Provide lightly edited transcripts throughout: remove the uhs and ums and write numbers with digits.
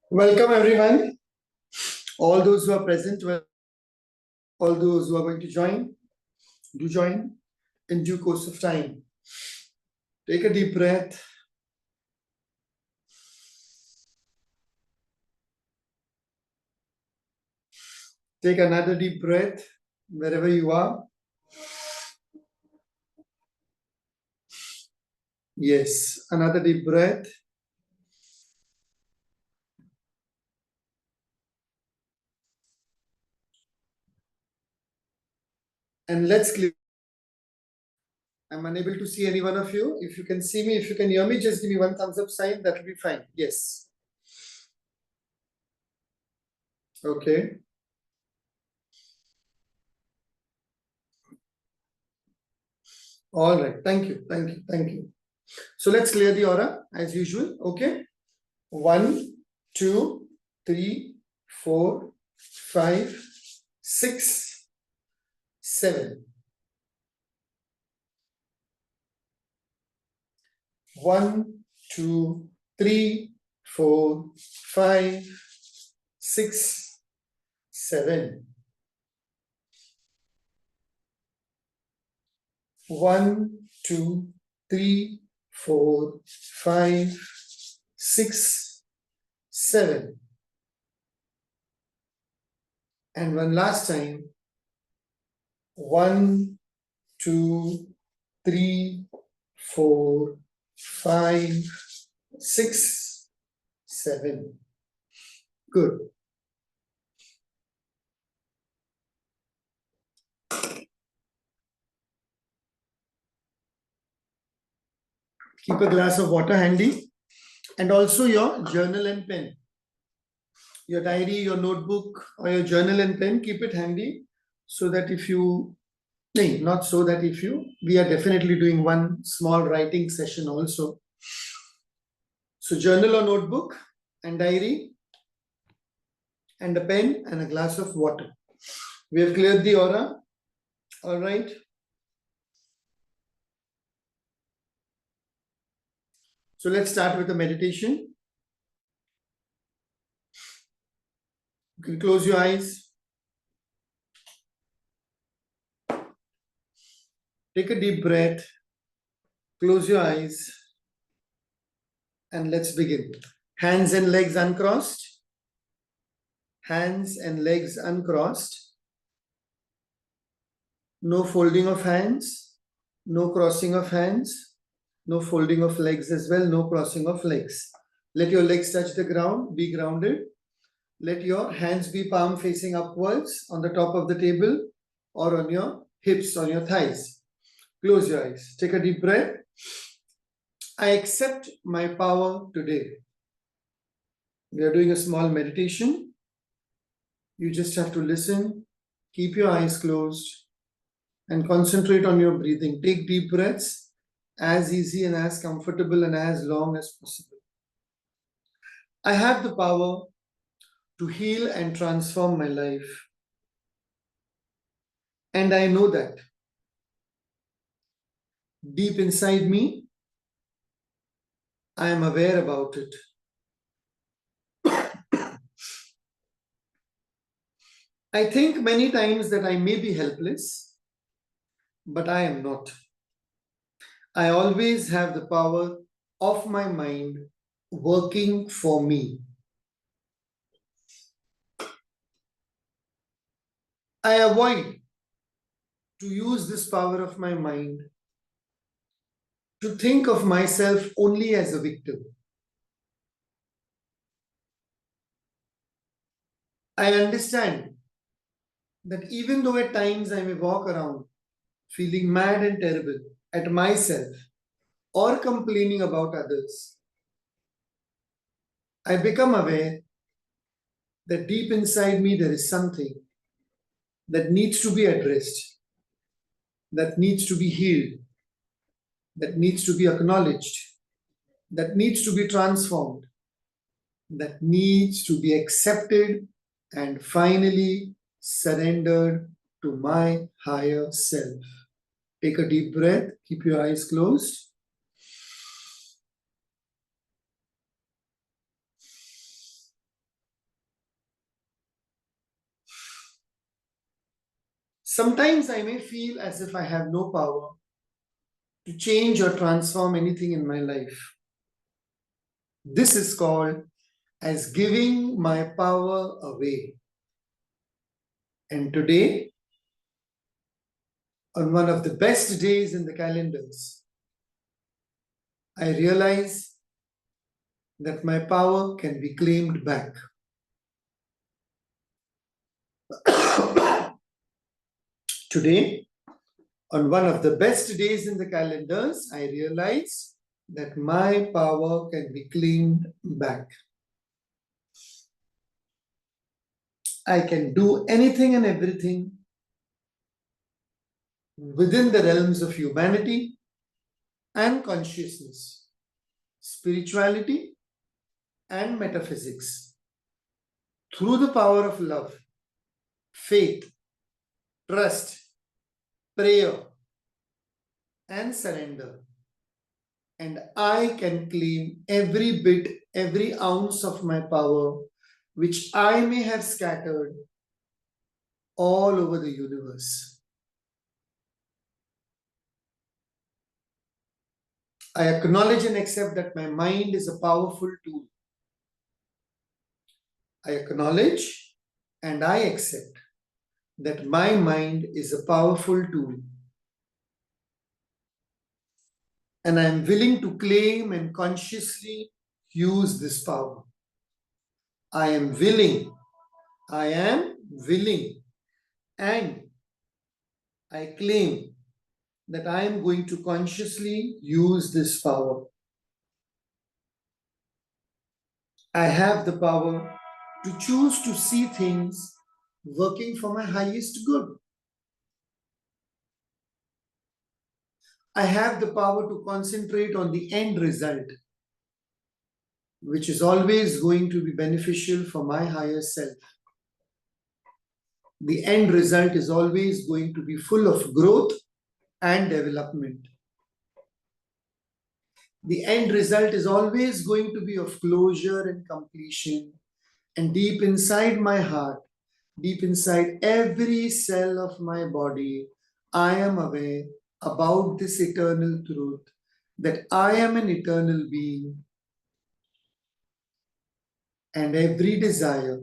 Welcome everyone, all those who are present, all those who are going to join, do join in due course of time. Take a deep breath. Take another deep breath wherever you are. Yes, another deep breath. And let's clear. I'm unable to see any one of you. If you can see me, if you can hear me, just give me one thumbs up sign. That will be fine. Yes. Okay. All right. Thank you. Thank you. Thank you. So let's clear the aura as usual. Okay. 1, 2, 3, 4, 5, 6, 7. 1, 2, 3, 4, 5, 6, 7. 1, 2, 3, 4, 5, 6, 7. And one last time. 1, 2, 3, 4, 5, 6, 7. Good. Keep a glass of water handy and also your journal and pen. Your diary, your notebook, or your journal and pen, keep it handy so that if you, not so that if you, we are definitely doing one small writing session also. So journal or notebook and diary and a pen and a glass of water. We have cleared the aura. All right. So let's start with the meditation. You can close your eyes. Take a deep breath. Close your eyes. And let's begin. Hands and legs uncrossed. Hands and legs uncrossed. No folding of hands. No crossing of hands. No folding of legs as well. No crossing of legs. Let your legs touch the ground. Be grounded. Let your hands be palm facing upwards on the top of the table or on your hips, on your thighs. Close your eyes. Take a deep breath. I accept my power today. We are doing a small meditation. You just have to listen. Keep your eyes closed and concentrate on your breathing. Take deep breaths, as easy and as comfortable and as long as possible. I have the power to heal and transform my life. And I know that deep inside me, I am aware about it. I think many times that I may be helpless, but I am not. I always have the power of my mind working for me. I avoid to use this power of my mind to think of myself only as a victim. I understand that even though at times I may walk around feeling mad and terrible at myself or complaining about others, I become aware that deep inside me there is something that needs to be addressed, that needs to be healed, that needs to be acknowledged, that needs to be transformed, that needs to be accepted and finally surrendered to my higher self. Take a deep breath, keep your eyes closed. Sometimes I may feel as if I have no power to change or transform anything in my life. This is called as giving my power away. And today, on one of the best days in the calendars, I realize that my power can be claimed back. Today, on one of the best days in the calendars, I realize that my power can be claimed back. I can do anything and everything within the realms of humanity and consciousness, spirituality and metaphysics, through the power of love, faith, trust, prayer, and surrender. And I can claim every bit, every ounce of my power, which I may have scattered all over the universe. I acknowledge and accept that my mind is a powerful tool. I acknowledge and I accept that my mind is a powerful tool. And I am willing to claim and consciously use this power. I am willing, and I claim that I am going to consciously use this power. I have the power to choose to see things working for my highest good. I have the power to concentrate on the end result, which is always going to be beneficial for my higher self. The end result is always going to be full of growth and development. The end result is always going to be of closure and completion. And deep inside my heart, deep inside every cell of my body, I am aware about this eternal truth that I am an eternal being, and every desire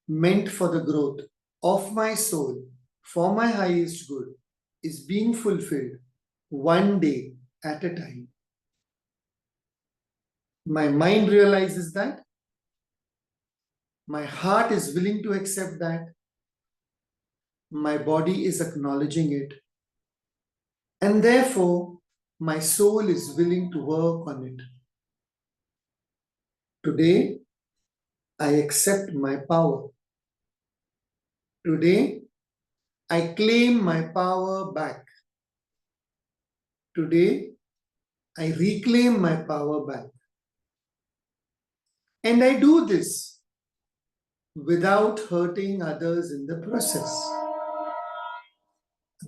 meant for the growth of my soul for my highest good is being fulfilled one day at a time. My mind realizes that. My heart is willing to accept that. My body is acknowledging it. And therefore, my soul is willing to work on it. Today, I accept my power. Today, I claim my power back. Today, I reclaim my power back. And I do this without hurting others in the process.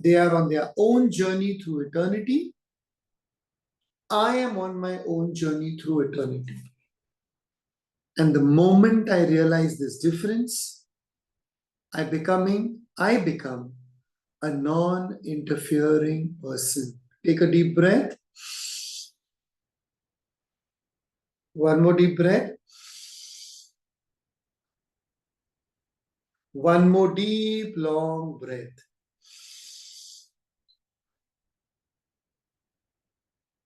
They are on their own journey through eternity. I am on my own journey through eternity. And the moment I realize this difference, I become a non-interfering person. Take a deep breath. One more deep breath. One more deep, long breath.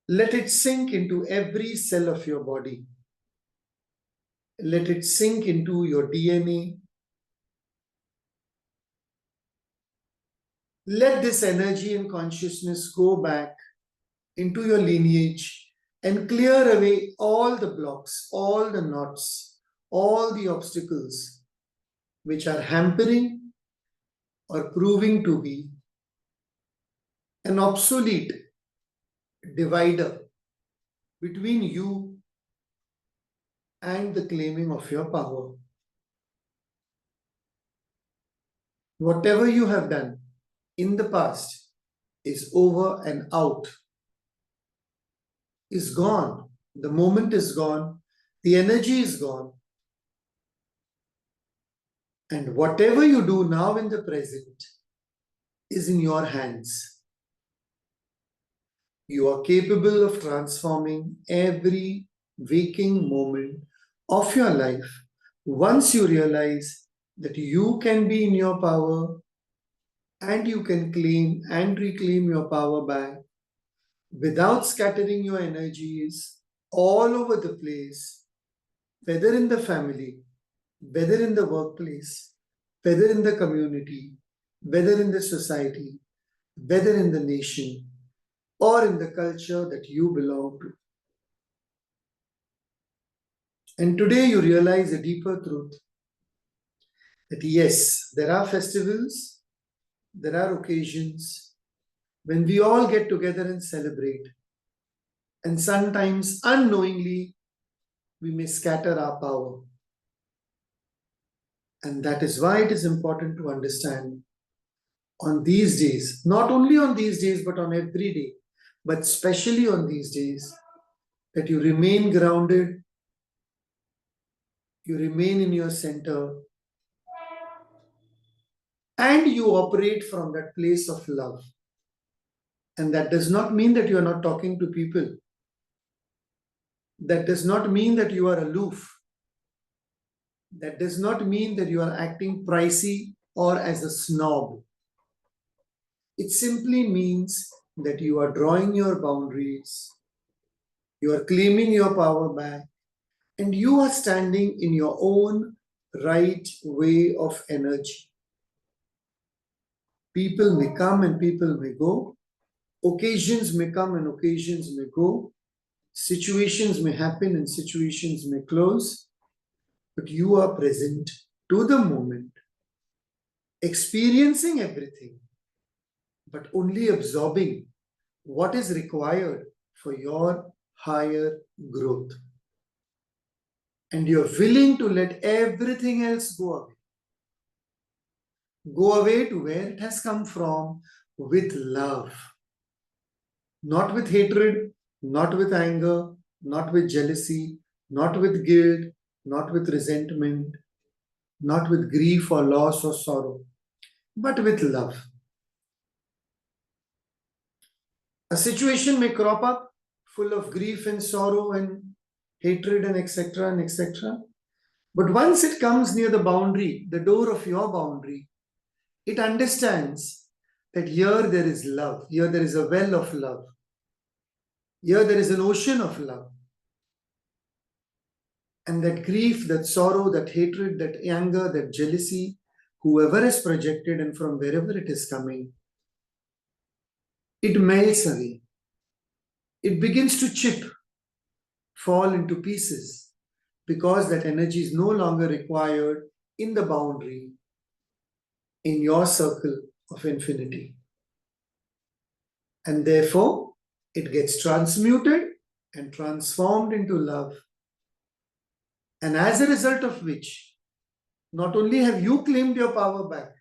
Let it sink into every cell of your body. Let it sink into your DNA. Let this energy and consciousness go back into your lineage and clear away all the blocks, all the knots, all the obstacles which are hampering or proving to be an obsolete divider between you and the claiming of your power. Whatever you have done in the past is over and out, is gone. The moment is gone, the energy is gone. And whatever you do now in the present is in your hands. You are capable of transforming every waking moment of your life once you realize that you can be in your power and you can claim and reclaim your power back without scattering your energies all over the place, whether in the family, whether in the workplace, whether in the community, whether in the society, whether in the nation, or in the culture that you belong to. And today you realize a deeper truth that yes, there are festivals, there are occasions when we all get together and celebrate. And sometimes unknowingly, we may scatter our power. And that is why it is important to understand on these days, not only on these days, but on every day, but especially on these days, that you remain grounded, you remain in your center, and you operate from that place of love. And that does not mean that you are not talking to people. That does not mean that you are aloof. That does not mean that you are acting pricey or as a snob. It simply means that you are drawing your boundaries, you are claiming your power back, and you are standing in your own right way of energy. People may come and people may go, occasions may come and occasions may go, situations may happen and situations may close, but you are present to the moment, experiencing everything, but only absorbing what is required for your higher growth. And you're willing to let everything else go away. Go away to where it has come from with love. Not with hatred, not with anger, not with jealousy, not with guilt, not with resentment, not with grief or loss or sorrow, but with love. A situation may crop up full of grief and sorrow and hatred and etc. and etc. But once it comes near the boundary, the door of your boundary, it understands that here there is love, here there is a well of love, here there is an ocean of love. And that grief, that sorrow, that hatred, that anger, that jealousy, whoever is projected and from wherever it is coming, it melts away. It begins to chip, fall into pieces, because that energy is no longer required in the boundary, in your circle of infinity. And therefore, it gets transmuted and transformed into love. And as a result of which, not only have you claimed your power back,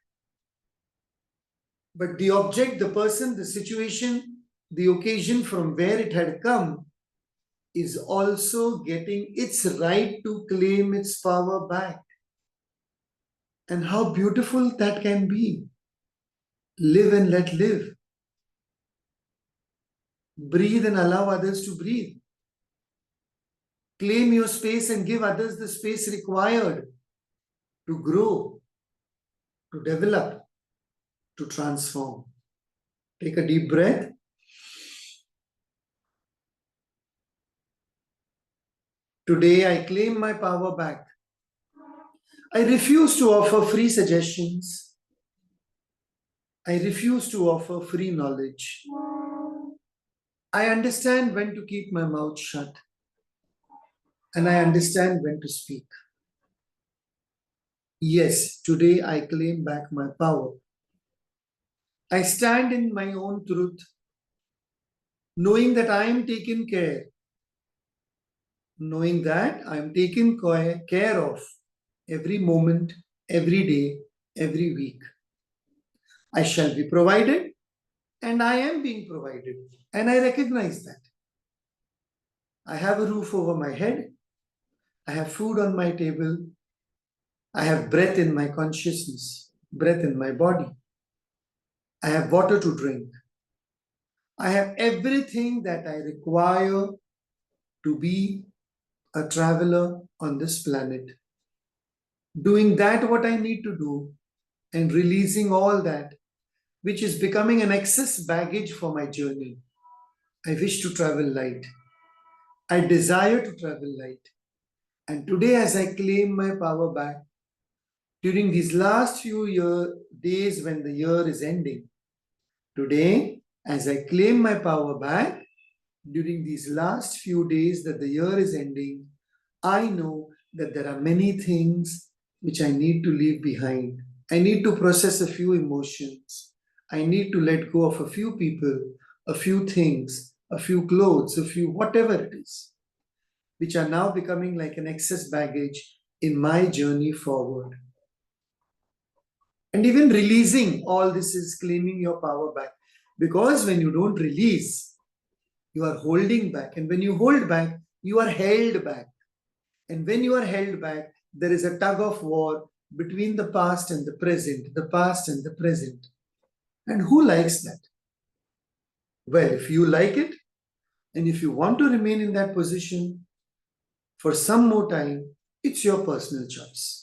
but the object, the person, the situation, the occasion from where it had come is also getting its right to claim its power back. And how beautiful that can be. Live and let live. Breathe and allow others to breathe. Claim your space and give others the space required to grow, to develop, to transform. Take a deep breath. Today, I claim my power back. I refuse to offer free suggestions. I refuse to offer free knowledge. I understand when to keep my mouth shut. And I understand when to speak. Yes, today I claim back my power. I stand in my own truth, knowing that I am taken care, knowing that I am taken care of every moment, every day, every week. I shall be provided, and I am being provided, and I recognize that. I have a roof over my head, I have food on my table, I have breath in my consciousness, breath in my body. I have water to drink. I have everything that I require to be a traveler on this planet. Doing that what I need to do and releasing all that which is becoming an excess baggage for my journey. I wish to travel light. I desire to travel light. And today, as I claim my power back, during these last few days when the year is ending, today, as I claim my power back, during these last few days that the year is ending, I know that there are many things which I need to leave behind. I need to process a few emotions. I need to let go of a few people, a few things, a few clothes, a few whatever it is, which are now becoming like an excess baggage in my journey forward. And even releasing all this is claiming your power back. Because when you don't release, you are holding back. And when you hold back, you are held back. And when you are held back, there is a tug of war between the past and the present, the past and the present. And who likes that? Well, if you like it, and if you want to remain in that position for some more time, it's your personal choice.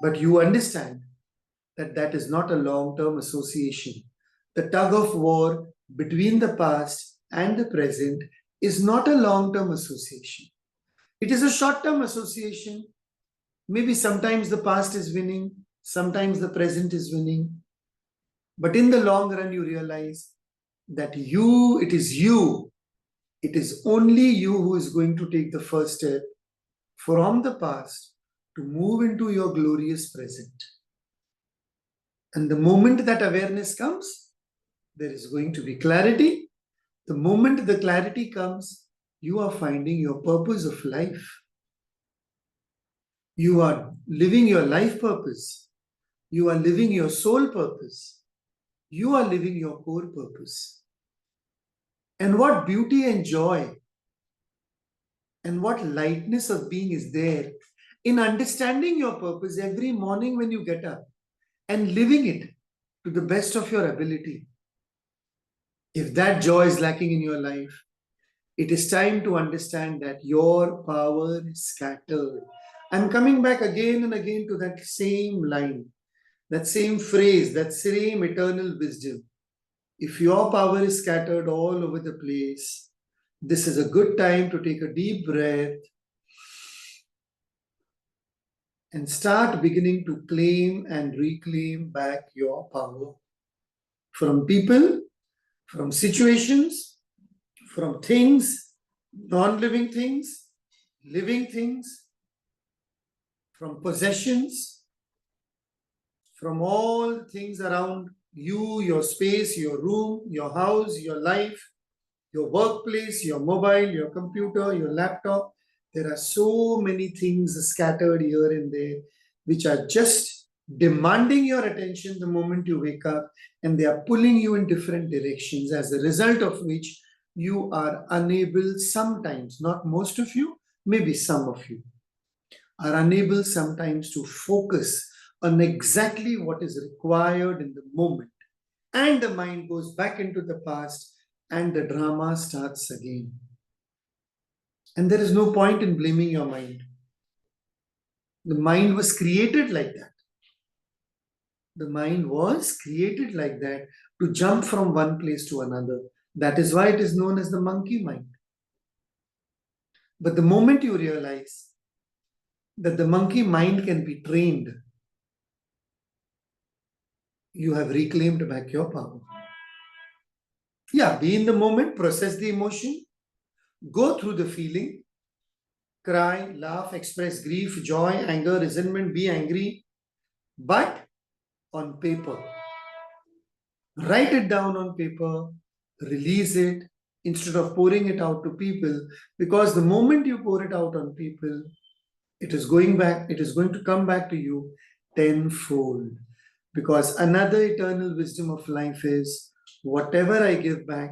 But you understand that that is not a long-term association. The tug of war between the past and the present is not a long-term association. It is a short-term association. Maybe sometimes the past is winning, sometimes the present is winning. But in the long run, you realize that it is only you who is going to take the first step from the past to move into your glorious present. And the moment that awareness comes, there is going to be clarity. The moment the clarity comes, you are finding your purpose of life. You are living your life purpose. You are living your soul purpose. You are living your core purpose. And what beauty and joy and what lightness of being is there in understanding your purpose every morning when you get up and living it to the best of your ability. If that joy is lacking in your life, it is time to understand that your power is scattered. I'm coming back again and again to that same line, that same phrase, that same eternal wisdom. If your power is scattered all over the place, this is a good time to take a deep breath and start beginning to claim and reclaim back your power from people, from situations, from things, non-living things, living things, from possessions, from all things around you, your space, your room, your house, your life, your workplace, your mobile, your computer, your laptop. There are so many things scattered here and there, which are just demanding your attention the moment you wake up, and they are pulling you in different directions, as a result of which you are unable sometimes, not most of you, maybe some of you, are unable sometimes to focus on exactly what is required in the moment. And the mind goes back into the past and the drama starts again. And there is no point in blaming your mind. The mind was created like that. The mind was created like that to jump from one place to another. That is why it is known as the monkey mind. But the moment you realize that the monkey mind can be trained, you have reclaimed back your power. Yeah, be in the moment, process the emotion, go through the feeling, cry, laugh, express grief, joy, anger, resentment, be angry, but on paper. Write it down on paper, release it instead of pouring it out to people, because the moment you pour it out on people, it is going to come back to you tenfold. Because another eternal wisdom of life is whatever I give back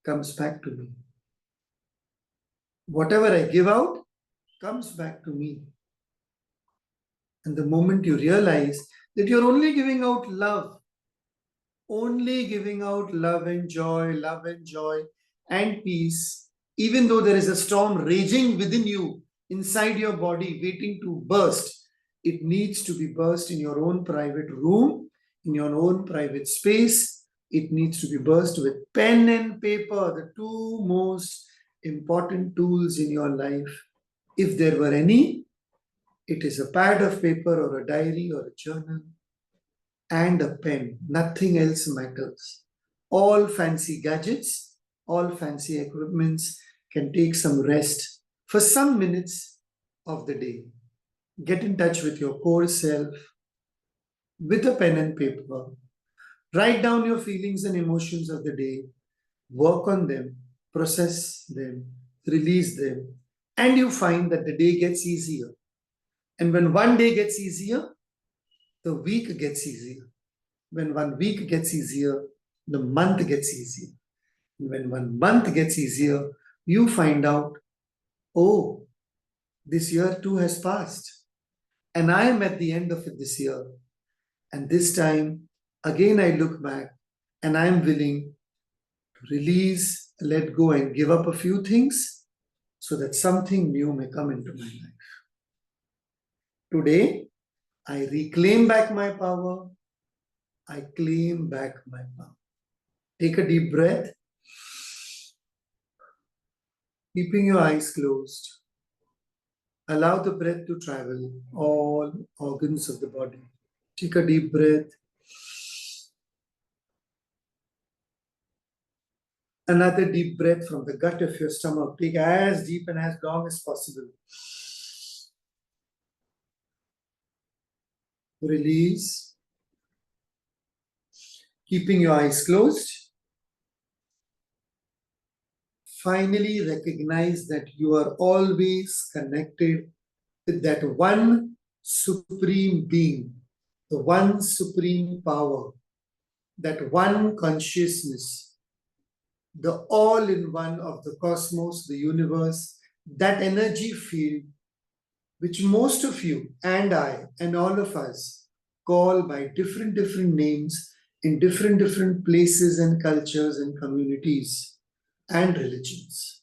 comes back to me. Whatever I give out comes back to me. And the moment you realize that you're only giving out love, only giving out love and joy and peace, even though there is a storm raging within you, inside your body, waiting to burst. It needs to be burst in your own private room, in your own private space. It needs to be burst with pen and paper, the two most important tools in your life. If there were any, it is a pad of paper or a diary or a journal and a pen. Nothing else matters. All fancy gadgets, all fancy equipments can take some rest for some minutes of the day. Get in touch with your core self with a pen and paper. Write down your feelings and emotions of the day. Work on them, process them, release them, and you find that the day gets easier. And when one day gets easier, the week gets easier. When 1 week gets easier, the month gets easier. And when 1 month gets easier, you find out, oh, this year too has passed. And I am at the end of it this year. And this time, again, I look back and I am willing to release, let go, and give up a few things so that something new may come into my life. Today, I reclaim back my power. I claim back my power. Take a deep breath, keeping your eyes closed. Allow the breath to travel all organs of the body. Take a deep breath. Another deep breath from the gut of your stomach. Take as deep and as long as possible. Release. Keeping your eyes closed. Finally, recognize that you are always connected with that one supreme being, the one supreme power, that one consciousness, the all-in-one of the cosmos, the universe, that energy field, which most of you and I and all of us call by different names in different places and cultures and communities and religions.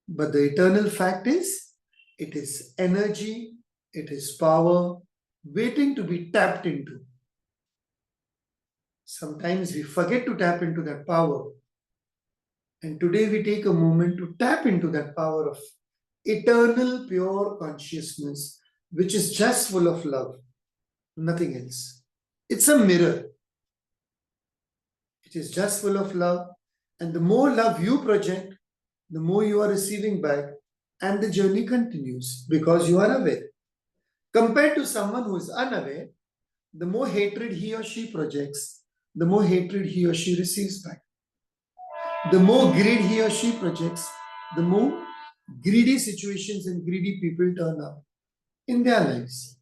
But the eternal fact is, it is energy, it is power waiting to be tapped into. Sometimes we forget to tap into that power. And today we take a moment to tap into that power of eternal pure consciousness, which is just full of love, nothing else. It's a mirror. It is just full of love. And the more love you project, the more you are receiving back, and the journey continues because you are aware. Compared to someone who is unaware, the more hatred he or she projects, the more hatred he or she receives back. The more greed he or she projects, the more greedy situations and greedy people turn up in their lives.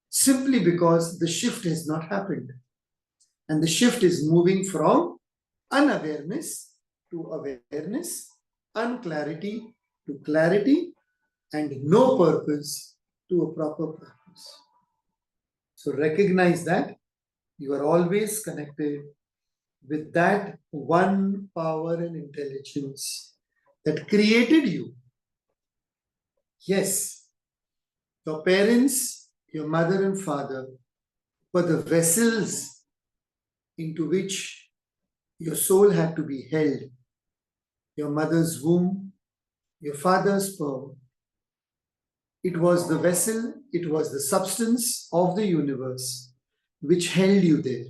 Simply because the shift has not happened. And the shift is moving from unawareness to awareness, unclarity to clarity, and no purpose to a proper purpose. So recognize that you are always connected with that one power and intelligence that created you. Yes, your parents, your mother and father were the vessels into which your soul had to be held. Your mother's womb, your father's sperm. It was the vessel, it was the substance of the universe which held you there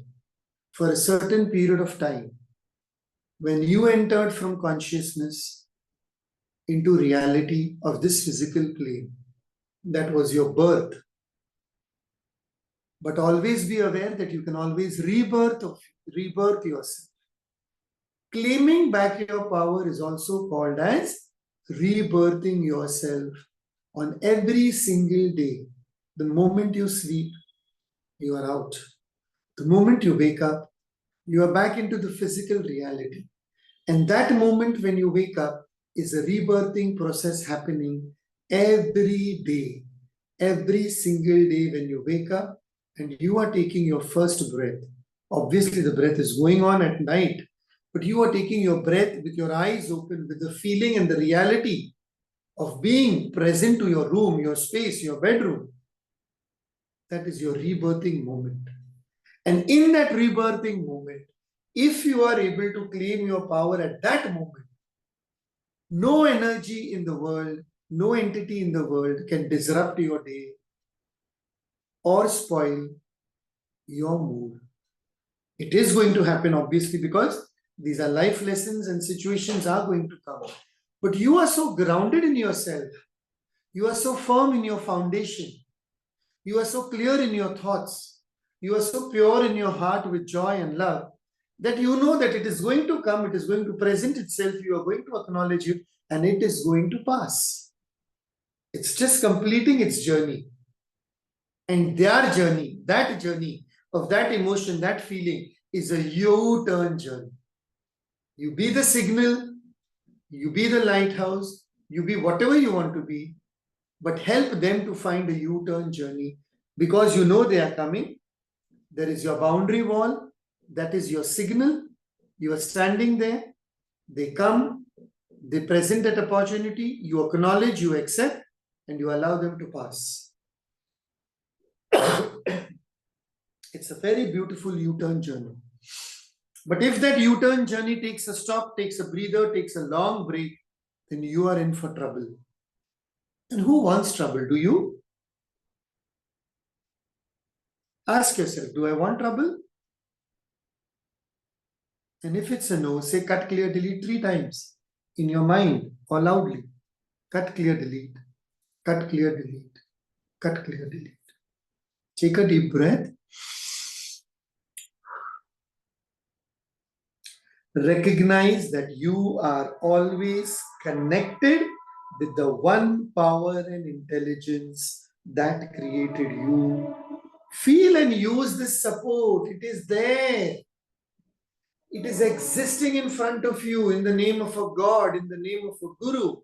for a certain period of time. When you entered from consciousness into reality of this physical plane, that was your birth. But always be aware that you can always rebirth yourself. Claiming back your power is also called as rebirthing yourself on every single day. The moment you sleep, you are out. The moment you wake up, you are back into the physical reality. And that moment when you wake up is a rebirthing process happening every day. Every single day when you wake up and you are taking your first breath, Obviously, the breath is going on at night, but you are taking your breath with your eyes open, with the feeling and the reality of being present to your room, your space, your bedroom. That is your rebirthing moment. And in that rebirthing moment, if you are able to claim your power at that moment, no energy in the world, no entity in the world can disrupt your day or spoil your mood. It is going to happen, obviously, because these are life lessons and situations are going to come. But you are so grounded in yourself. You are so firm in your foundation. You are so clear in your thoughts. You are so pure in your heart with joy and love that you know that it is going to come, it is going to present itself, you are going to acknowledge it, and it is going to pass. It's just completing its journey. And their journey, that journey of that emotion, that feeling is a U-turn journey. You be the signal, you be the lighthouse, you be whatever you want to be, but help them to find a U-turn journey because you know they are coming. There is your boundary wall, that is your signal. You are standing there, they come, they present that opportunity, you acknowledge, you accept, and you allow them to pass. It's a very beautiful U-turn journey. But if that U-turn journey takes a stop, takes a breather, takes a long break, then you are in for trouble. And who wants trouble? Do you? Ask yourself, do I want trouble? And if it's a no, say cut, clear, delete 3 times in your mind or loudly. Cut, clear, delete. Cut, clear, delete. Cut, clear, delete. Take a deep breath. Recognize that you are always connected with the one power and intelligence that created you. Feel and use this support. It is there. It is existing in front of you in the name of a God, in the name of a guru,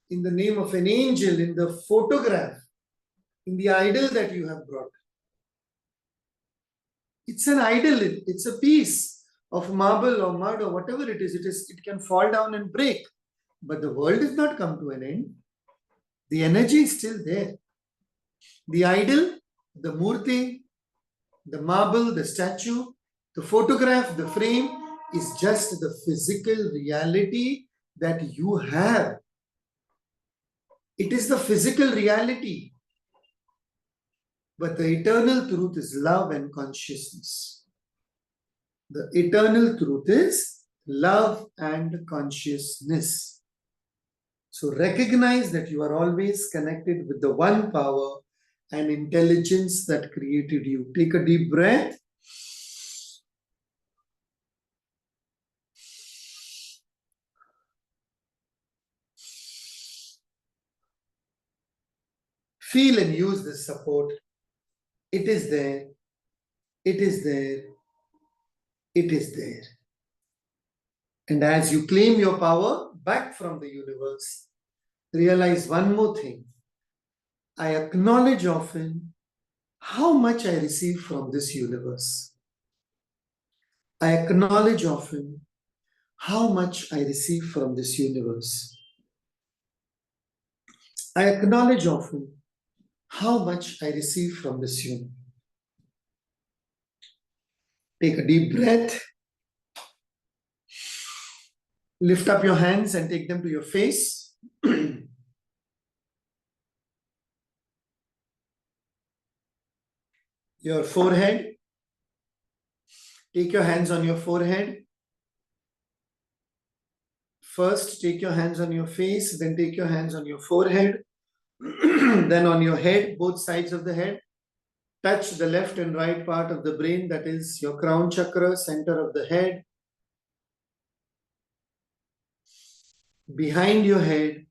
in the name of an angel, in the photograph, in the idol that you have brought. It's an idol. It's a piece of marble or mud or whatever it is. It can fall down and break. But the world has not come to an end. The energy is still there. The idol, the murti, the marble, the statue, the photograph, the frame is just the physical reality that you have. It is the physical reality. But the eternal truth is love and consciousness. The eternal truth is love and consciousness. So recognize that you are always connected with the one power and intelligence that created you. Take a deep breath. Feel and use this support. It is there. It is there. It is there. And as you claim your power back from the universe, realize one more thing. I acknowledge often how much I receive from this universe. I acknowledge often how much I receive from this universe. I acknowledge often how much I receive from this universe. Take a deep breath. Lift up your hands and take them to your face. Your forehead. Take your hands on your forehead. First, take your hands on your face, then take your hands on your forehead, then on your head, both sides of the head. Touch the left and right part of the brain, that is your crown chakra, center of the head. Behind your head,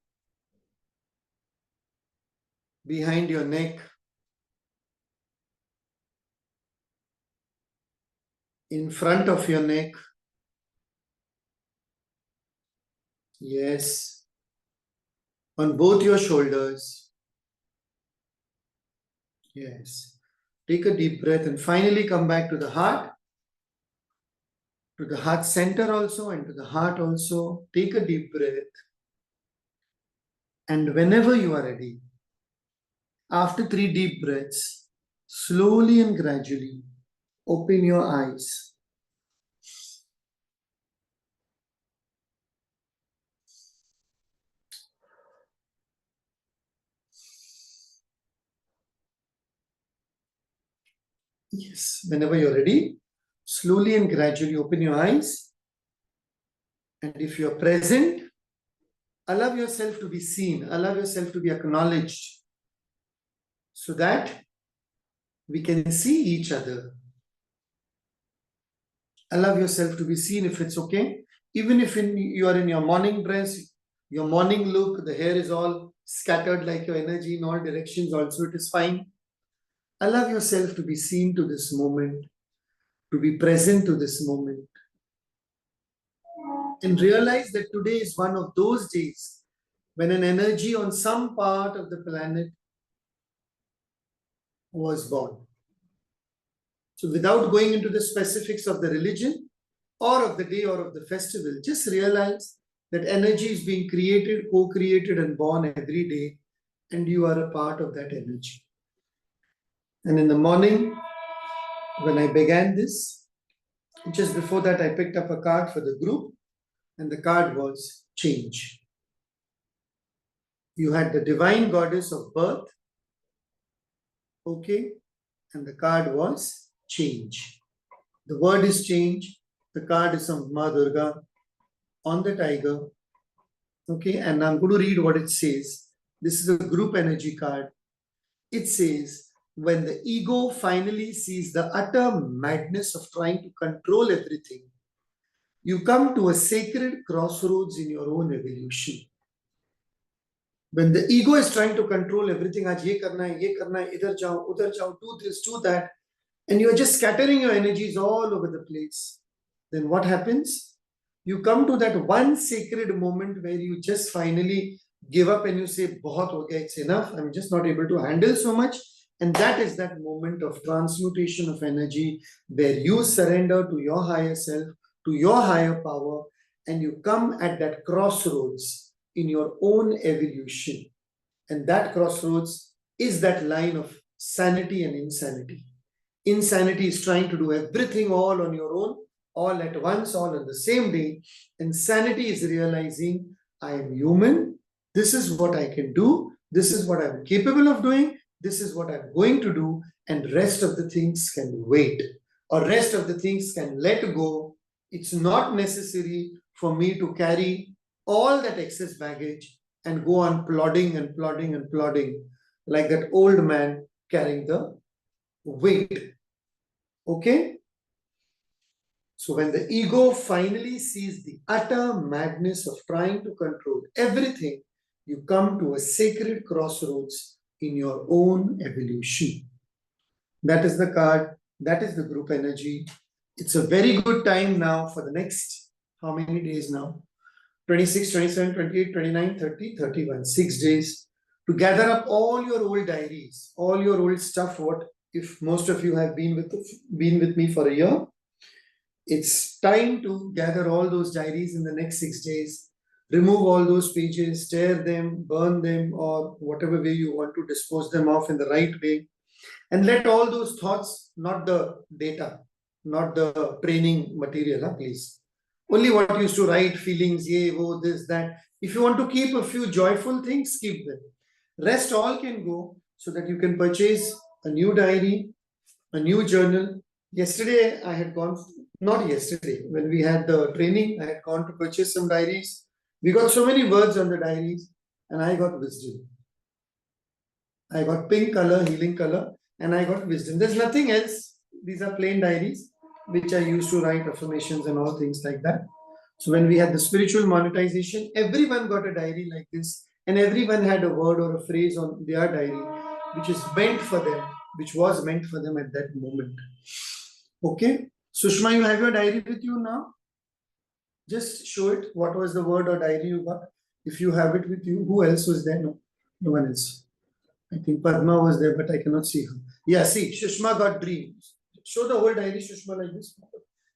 behind your neck, in front of your neck. Yes. On both your shoulders. Yes. Take a deep breath and finally come back to the heart to the heart center also and to the heart also. Take a deep breath. And whenever you are ready, after 3 deep breaths, slowly and gradually open your eyes. Yes, whenever you're ready, slowly and gradually open your eyes. And if you're present, allow yourself to be seen, allow yourself to be acknowledged so that we can see each other. Allow yourself to be seen if it's okay. Even if you are in your morning dress, your morning look, the hair is all scattered like your energy in all directions, also it is fine. Allow yourself to be seen to this moment, to be present to this moment. And realize that today is one of those days when an energy on some part of the planet was born. So without going into the specifics of the religion or of the day or of the festival, just realize that energy is being created, co-created and born every day, and you are a part of that energy. And in the morning, when I began this, just before that, I picked up a card for the group, and the card was change. You had the divine goddess of birth, okay, and the card was change. The word is change. The card is of Ma Durga on the tiger, okay, and I'm going to read what it says. This is a group energy card. It says, when the ego finally sees the utter madness of trying to control everything, you come to a sacred crossroads in your own evolution. When the ego is trying to control everything, aaj ye karna hai, idhar jao, udhar jao, do this, do that, and you are just scattering your energies all over the place, then what happens? You come to that one sacred moment where you just finally give up and you say, bahut ho gaya, it's enough, I'm just not able to handle so much. And that is that moment of transmutation of energy where you surrender to your higher self, to your higher power, and you come at that crossroads in your own evolution. And that crossroads is that line of sanity and insanity. Insanity is trying to do everything all on your own, all at once, all on the same day. And sanity is realizing, I am human, this is what I can do, this is what I'm capable of doing, this is what I'm going to do, and rest of the things can wait, or rest of the things can let go. It's not necessary for me to carry all that excess baggage and go on plodding and plodding and plodding like that old man carrying the weight. Okay? So when the ego finally sees the utter madness of trying to control everything, you come to a sacred crossroads in your own evolution. That is the card. That is the group energy. It's a very good time now for the next, how many days now? 26, 27, 28, 29, 30, 31. 6 days to gather up all your old diaries, all your old stuff. What if most of you have been with me for a year? It's time to gather all those diaries in the next 6 days. Remove all those pages, tear them, burn them, or whatever way you want to dispose them off in the right way. And let all those thoughts, not the data, not the training material, please. Only what you used to write, feelings, ye, wo, this, that. If you want to keep a few joyful things, keep them. Rest all can go so that you can purchase a new diary, a new journal. Yesterday, I had gone, not yesterday, when we had the training, I had gone to purchase some diaries. We got so many words on the diaries, and I got wisdom. I got pink color, healing color, and I got wisdom. There's nothing else. These are plain diaries, which I used to write affirmations and all things like that. So when we had the spiritual monetization, everyone got a diary like this, and everyone had a word or a phrase on their diary, which is meant for them, which was meant for them at that moment. Okay. Sushma, you have your diary with you now? Just show it. What was the word or diary you got? If you have it with you, who else was there? No, no one else. I think Padma was there, but I cannot see her. Yeah, see, Sushma got dreams. Show the whole diary, Sushma, like this.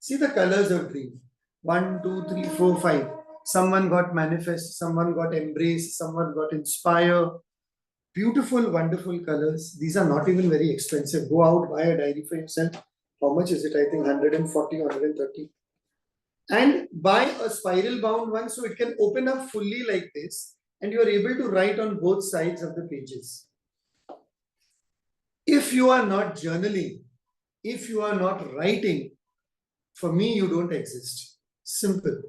See the colors of dream. 1, 2, 3, 4, 5. Someone got manifest, someone got embrace, someone got inspire. Beautiful, wonderful colors. These are not even very expensive. Go out, buy a diary for yourself. How much is it? I think 140, 130. And buy a spiral bound one so it can open up fully like this and you are able to write on both sides of the pages. If you are not journaling, if you are not writing, for me, you don't exist. Simple.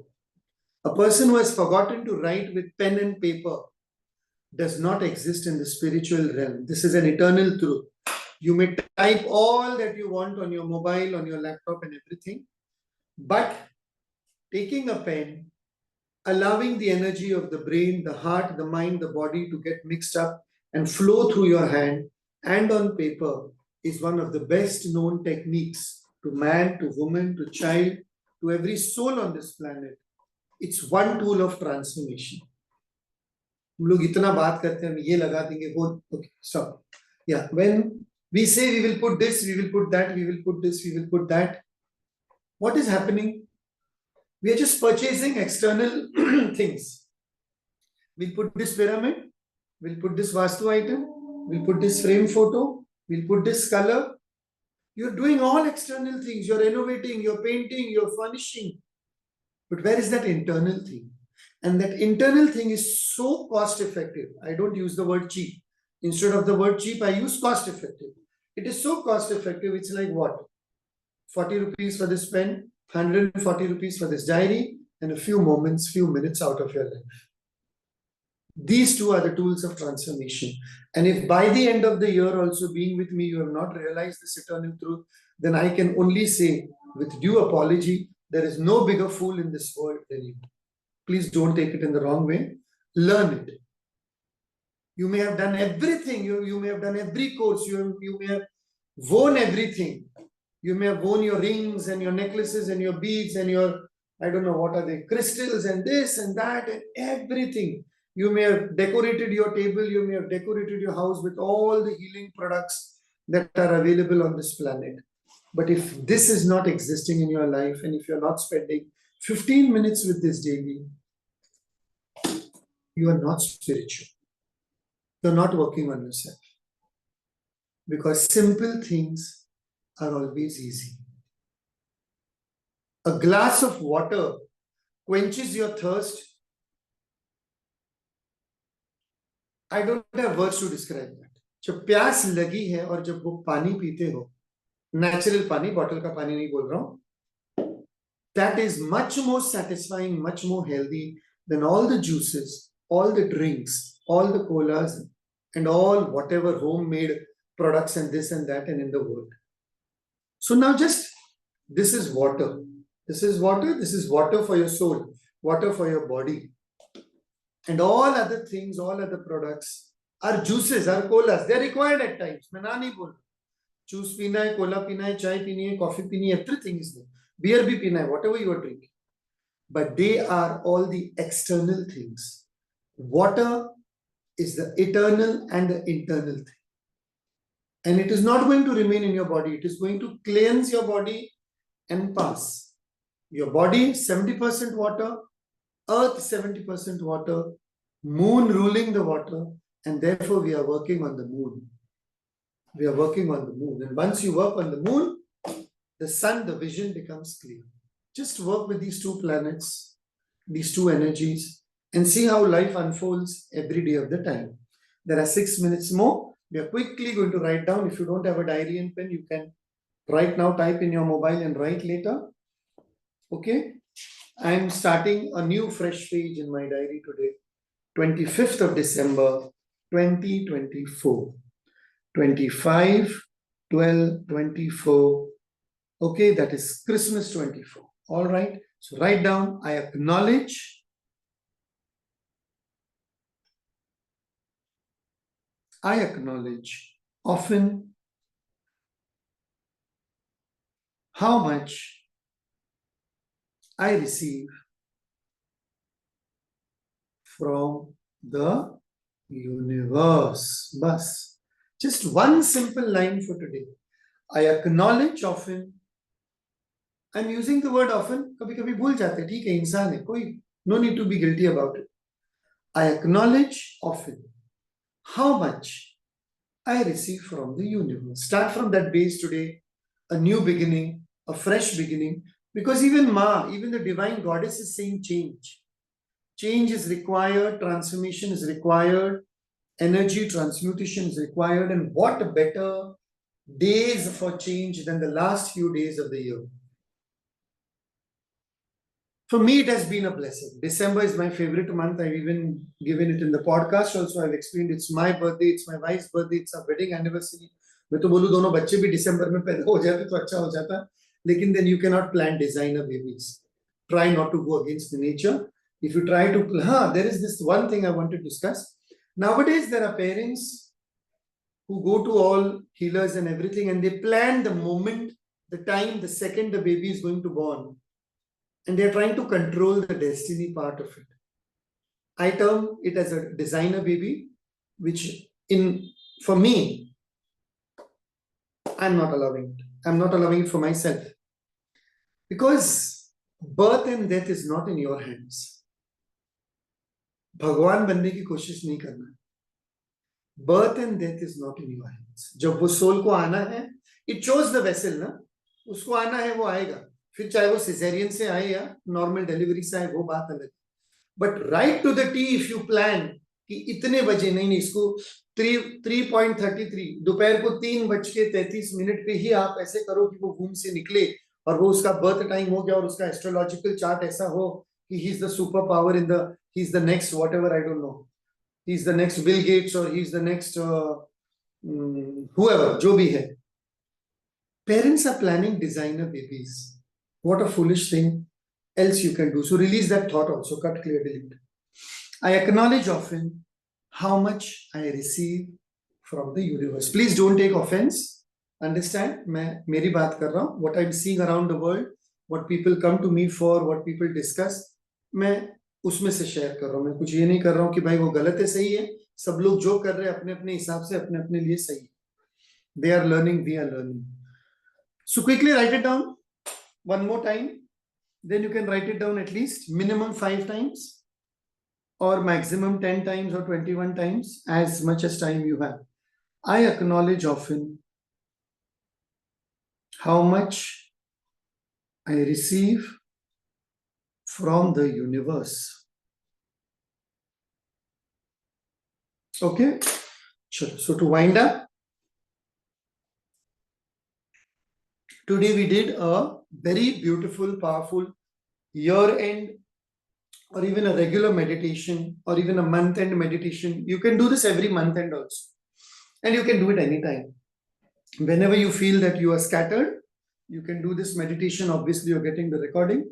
A person who has forgotten to write with pen and paper does not exist in the spiritual realm. This is an eternal truth. You may type all that you want on your mobile, on your laptop and everything, but taking a pen, allowing the energy of the brain, the heart, the mind, the body to get mixed up and flow through your hand and on paper is one of the best known techniques to man, to woman, to child, to every soul on this planet. It's one tool of transformation. हम लोग इतना बात करते हैं ये लगा देंगे वो okay stop. Yeah, when we say we will put this, we will put that, we will put this, we will put that, what is happening? We are just purchasing external things. We'll put this pyramid, we'll put this Vastu item, we'll put this frame photo, we'll put this color. You're doing all external things. You're renovating, you're painting, you're furnishing. But where is that internal thing? And that internal thing is so cost effective. I don't use the word cheap. Instead of the word cheap, I use cost effective. It is so cost effective. It's like what? 40 rupees for this pen, 140 rupees for this diary, and a few moments, few minutes out of your life. These two are the tools of transformation. And if by the end of the year also being with me, you have not realized this eternal truth, then I can only say with due apology, there is no bigger fool in this world than you. Please don't take it in the wrong way. Learn it. You may have done everything. You may have done every course. You may have worn everything. You may have worn your rings and your necklaces and your beads and your, I don't know what are they, crystals and this and that and everything. You may have decorated your table. You may have decorated your house with all the healing products that are available on this planet. But if this is not existing in your life and if you're not spending 15 minutes with this daily, you are not spiritual. You're not working on yourself. Because simple things are always easy. A glass of water quenches your thirst. I don't have words to describe that. जब प्यास लगी है और जब वो पानी पीते हो, natural पानी, bottle का पानी नहीं बोल रहा हूँ, that is much more satisfying, much more healthy than all the juices, all the drinks, all the colas, and all whatever homemade products and this and that and in the world. So now just, this is water. This is water. This is water for your soul, water for your body. And all other things, all other products are juices, are colas. They're required at times. मैं ना नहीं बोल रहा. Juice पीना है, cola पीना है, चाय पीनी है, coffee पीनी है, everything is there. Beer भी पीना है, whatever you are drinking. But they are all the external things. Water is the eternal and the internal thing. And it is not going to remain in your body. It is going to cleanse your body and pass. Your body, 70% water, earth, 70% water, moon ruling the water, and therefore we are working on the moon. We are working on the moon. And once you work on the moon, the sun, the vision becomes clear. Just work with these two planets, these two energies, and see how life unfolds every day of the time. There are 6 minutes more. We are quickly going to write down. If you don't have a diary and pen, you can write now, type in your mobile and write later. Okay? I am starting a new fresh page in my diary today. 25th of December, 2024. 25, 12, 24. Okay, that is Christmas 24. All right. So write down, I acknowledge. I acknowledge often how much I receive from the universe. Bas. Just one simple line for today. I acknowledge often I'm using the word often, कभी कभी भूल जाते हैं, ठीक है, इंसान है, कोई, no need to be guilty about it. I acknowledge often how much I receive from the universe. Start from that base today, a new beginning, a fresh beginning. Because even Ma, even the divine goddess is saying change. Change is required, transformation is required, energy transmutation is required. And what better days for change than the last few days of the year? For me, it has been a blessing. December is my favorite month. I've even given it in the podcast also. I've explained it's my birthday, it's my wife's birthday, it's our wedding anniversary. मैं तो बोलूँ दोनों बच्चे भी दिसंबर में पैदा हो जाते तो अच्छा हो जाता, लेकिन then you cannot plan designer babies. Try not to go against the nature. If you try to, there is this one thing I want to discuss. Nowadays, there are parents who go to all healers and everything, and they plan the moment, the time, the second the baby is going to born. And they're trying to control the destiny part of it. I term it as a designer baby, which for me, I'm not allowing it. I'm not allowing it for myself. Because birth and death is not in your hands. भगवान बनने की कोशिश नहीं करना. Birth and death is not in your hands. जब वो soul को आना है, it chose the vessel ना, उसको आना है वो आएगा. फिर चाहे वो सिजेरियन से आए या नॉर्मल डिलीवरी से आए, वो बात अलग. But right to the T if you plan कि इतने बजे नहीं, इसको 3:33 दोपहर को 3:33 पे ही आप ऐसे करो कि वो वूम से निकले और वो उसका बर्थ टाइम हो गया और उसका एस्ट्रोलॉजिकल चार्ट ऐसा हो कि he is the super power in the, he is the next whatever, I don't know, he is the next Bill Gates और he is the next whoever, जो भी है. Parents are planning designer babies. What a foolish thing else you can do. So release that thought also, cut, clear, delete. I acknowledge often how much I receive from the universe. Please don't take offense. Understand? मैं मेरी बात कर रहा हूँ. What I'm seeing around the world, what people come to me for, what people discuss, मैं उसमें से share कर रहा हूँ. मैं कुछ ये नहीं कर रहा हूँ कि भाई वो गलत है, सही है. सब लोग जो कर रहे हैं अपने अपने हिसाब से, अपने अपने लिए सही है. They are learning, we are learning. So quickly write it down one more time. Then you can write it down at least minimum 5 times or maximum 10 times or 21 times, as much as time you have. I acknowledge often how much I receive from the universe. Okay? Sure. So to wind up, today we did a very beautiful, powerful year-end or even a regular meditation or even a month-end meditation. You can do this every month-end also. And you can do it anytime. Whenever you feel that you are scattered, you can do this meditation. Obviously, you're getting the recording.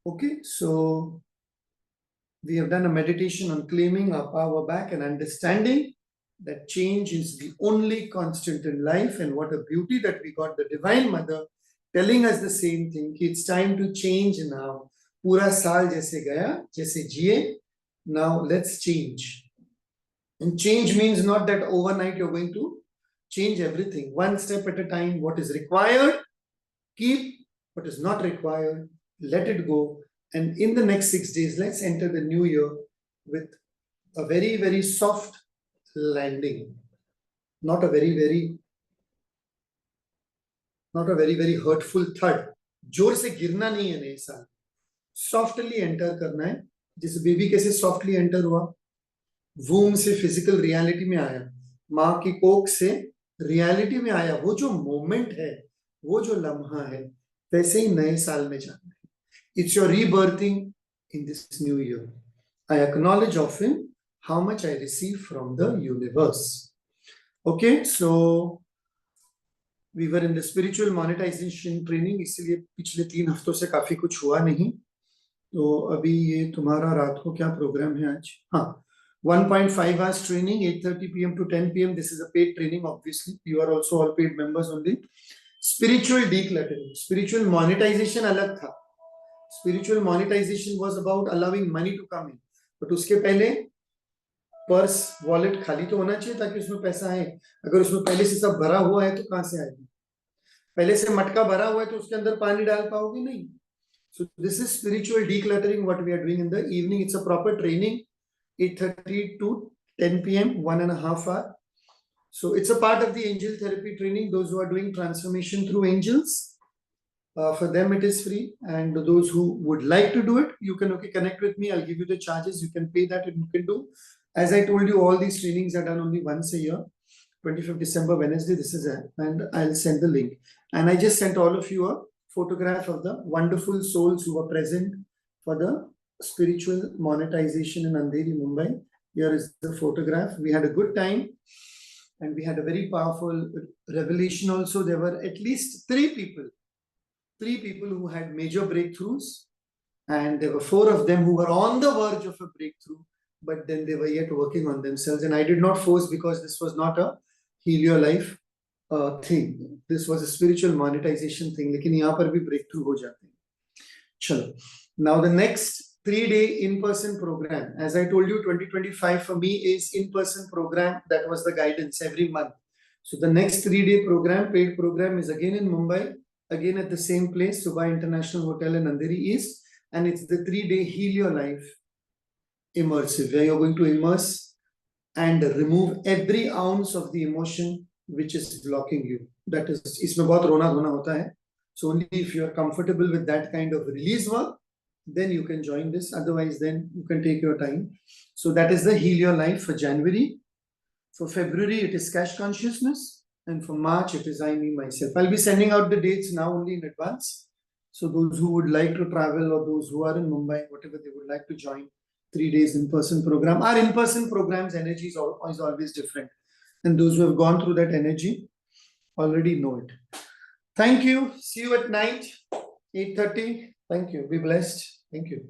Okay, so we have done a meditation on claiming our power back and understanding that change is the only constant in life. And what a beauty that we got the Divine Mother telling us the same thing. It's time to change now. पूरा साल जैसे गया, जैसे जिए, now let's change. And change means not that overnight you're going to change everything. One step at a time. What is required, keep. What is not required, let it go. And in the next 6 days, let's enter the new year with a very, very soft landing. Not a very, very hurtful thud. जोर से गिरना नहीं है नए साल. Softly enter करना है. जैसे बेबी कैसे softly enter हुआ, वूम से फिजिकल रियलिटी में आया, माँ की कोख से रियलिटी में आया, वो जो मोमेंट है, वो जो लम्हा है, वैसे ही नए साल में जाना है. It's your rebirthing in this new year. I acknowledge often how much I receive from the universe. Okay, so we were in the spiritual monetization training, इसलिए पिछले 3 हफ्तों से काफी कुछ हुआ नहीं. तो अभी ये तुम्हारा रात को क्या प्रोग्राम है आज? हाँ, 1.5 hours training, 8:30 p.m. to 10 p.m. This is a paid training, obviously. You are also all paid members only. Spiritual decluttering, spiritual monetization अलग था. Spiritual monetization was about allowing money to come in. But उसके पहले purse, wallet खाली तो होना चाहिए ताकि उसमें पैसा आए. अगर उसमें पहले से सब भरा हुआ है तो कहाँ से आएगा? पहले से मटका भरा हुआ है तो उसके अंदर पानी डाल पाओगे नहीं. So this is spiritual decluttering what we are doing in the evening. It's a proper training, 8:30 to 10 p.m., 1.5 hour. So it's a part of the angel therapy training. Those who are doing transformation through angels, for them it is free. And those who would like to do it, you can connect with me. I'll give you the charges. You can pay that and you can do. As I told you, all these trainings are done only once a year. 25th December, Wednesday, this is it. And I'll send the link. And I just sent all of you a photograph of the wonderful souls who were present for the spiritual monetization in Andheri, Mumbai. Here is the photograph. We had a good time and we had a very powerful revelation also. There were at least three people who had major breakthroughs, and there were 4 of them who were on the verge of a breakthrough, but then they were yet working on themselves. And I did not force, because this was not a heal your life thing. This was a spiritual monetization thing. लेकिन यहाँ पर भी breakthrough हो जाते हैं. चलो. Now the next 3-day in-person program. As I told you, 2025 for me is in-person program. That was the guidance every month. So the next 3-day program, paid program, is again in Mumbai, again at the same place, Subha International Hotel in Andheri East. And it's the 3-day Heal Your Life immersive, where you're going to immerse and remove every ounce of the emotion which is blocking you. That is, इसमें बहुत रोना धोना होता है. So only if you are comfortable with that kind of release work, then you can join this. Otherwise, then you can take your time. So that is the Heal Your Life for January. For February, it is Cash Consciousness. And for March, it is I, Me, Myself. I'll be sending out the dates now only in advance. So those who would like to travel, or those who are in Mumbai, whatever they would like to join, 3 days in-person program. Our in-person programs energy is always different. And those who have gone through that energy already know it. Thank you. See you at night, 8:30. Thank you. Be blessed. Thank you.